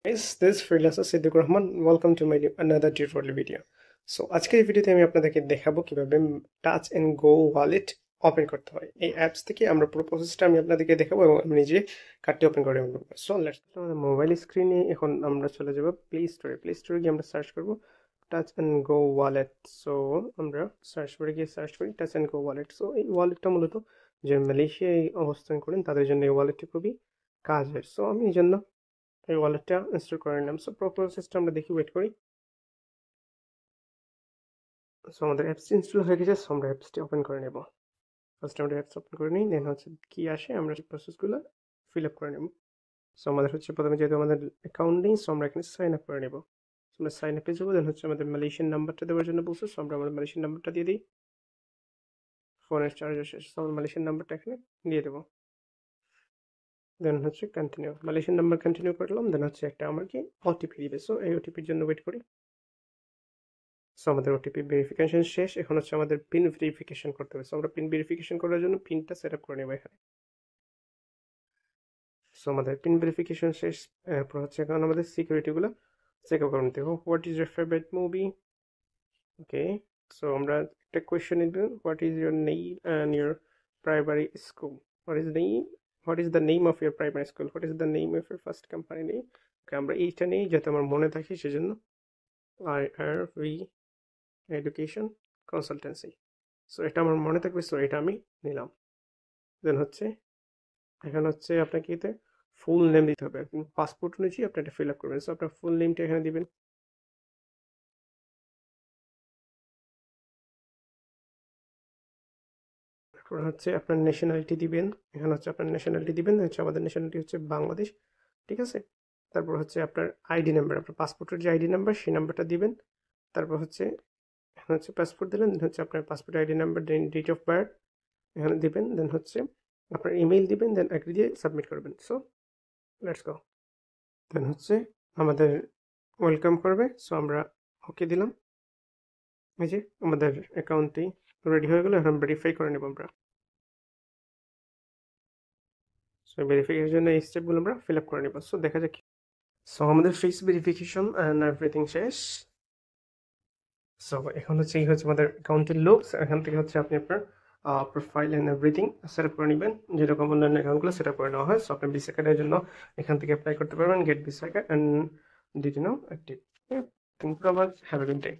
This is Freelancer Siddiqur Rahman. Welcome to my another tutorial video. So আজকের এই ভিডিওতে আমি আপনাদেরকে দেখাবো কিভাবে Touch and Go wallet open করতে হয়। এই অ্যাপস থেকে আমরা পুরো প্রসেসটা আমি আপনাদেরকে দেখাবো এবং আমি নিজে কার্ডটি ওপেন করে নেব। সো লেটস আমাদের মোবাইল স্ক্রিনে এখন আমরা চলে যাব প্লে স্টোরে গিয়ে আমরা সার্চ করব Touch and Go wallet. So আমরা সার্চ করি Touch and Go wallet. So এই ওয়ালেটটা মূলত যে মালয়েশিয়ায় অবস্থান করেন তাদের জন্য এই ওয়ালেটটি খুবই কাজের। সো আমি এই জন্য এই ওয়ালেটটা ইনস্টল করে নিলাম। সো প্রসেসটা আমরা দেখি, ওয়েট করি। সো আমাদের অ্যাপস ইনস্টল হয়ে গেছে। সো আমরা অ্যাপসটি ওপেন করে নেব। ফার্স্ট আমরা অ্যাপস ওপেন করে নিই, দেন হচ্ছে কি আসে আমরা প্রসেসগুলো ফিল আপ করে নেব। সো আমাদের হচ্ছে প্রথমে যেহেতু আমাদের অ্যাকাউন্ট নেই, সো আমরা এখানে সাইন আপ করে নেব। আমরা সাইন আপে যাবো, দেন হচ্ছে আমাদের মালয়েশিয়ান নাম্বারটা দেওয়ার জন্য বলছে। সো আমরা আমাদের মালয়েশিয়ান নাম্বারটা দিয়ে দিই। ফোনের চার্জ শেষ, সো আমরা মালয়েশিয়ান নাম্বারটা এখানে দিয়ে দেবো। দেন হচ্ছে কন্টিনিউ, মালয়েশিয়ান নাম্বার কন্টিনিউ করলাম। দেন হচ্ছে একটা আমাকে ওটিপি দিবে। সো এই ওটিপির জন্য ওয়েট করি। সো আমাদের ওটিপি ভেরিফিকেশন শেষ। এখন হচ্ছে আমাদের পিন ভেরিফিকেশন করতে হবে। সো আমরা পিন ভেরিফিকেশন করার জন্য পিনটা সেট আপ করে নেব এখানে। সো আমাদের পিন ভেরিফিকেশন শেষ। এরপর হচ্ছে এখন আমাদের সিকিউরিটিগুলো চেক আপ করে নিতে হবে। What is your favorite movie? Okay, so আমরা একটা কোয়েশ্চেন নিব, what is your name and your primary school? What is the name of your primary school? What is the name of your first company name? Okay, আমরা এইটা নেই যাতে আমার মনে থাকে, সেজন্য IRV এডুকেশন কনসালটেন্সি। সো এটা আমার মনে থাকবে, সো এটা আমি নিলাম। দেন হচ্ছে এখানে হচ্ছে আপনাকে এতে ফুল নেম দিতে হবে। পাসপোর্ট অনুযায়ী আপনি এটা ফিল আপ করবেন। সো আপনার ফুল নেমটা এখানে দিবেন। তারপর হচ্ছে আপনার ন্যাশনালিটি দিবেন। এখানে হচ্ছে আপনার ন্যাশনালিটি দিবেন, হচ্ছে আমাদের ন্যাশনালিটি হচ্ছে বাংলাদেশ, ঠিক আছে। তারপর হচ্ছে আপনার আইডি নাম্বার, আপনার পাসপোর্টের যে আইডি নাম্বার সেই নাম্বারটা দিবেন। তারপর হচ্ছে এখানে হচ্ছে পাসপোর্ট দিলেন, দেন হচ্ছে আপনার passport ID number, then date of birth এখানে দিবেন। দেন হচ্ছে আপনার ইমেল দিবেন, দেন এগ্রি দিয়ে সাবমিট করবেন। So let's go. দেন হচ্ছে আমাদের ওয়েলকাম করবে। সো আমরা ওকে দিলাম। এই যে আমাদের অ্যাকাউন্টটি রেডি হয়ে গেল। এখন ভেরিফাই করে নেব আমরা। সো ভেরিফিকেশনের জন্য এই স্টেপগুলো আমরা ফিল আপ করে নেব। সো দেখা যাক। সো আমাদের ফেস ভেরিফিকেশন অ্যান্ড এভরিথিং শেষ। সো এখন হচ্ছে এই হচ্ছে আমাদের অ্যাকাউন্টের লুক। এখান থেকে হচ্ছে আপনি আপনার profile and everything set up করে নেবেন, যেরকম অন্যান্য অ্যাকাউন্টগুলো সেট আপ করে নেওয়া হয়। সো আপনি ভিসা কার্ডের জন্য এখান থেকে অ্যাপ্লাই করতে পারবেন, get Visa card and did now active. Thank you so much, have a good day.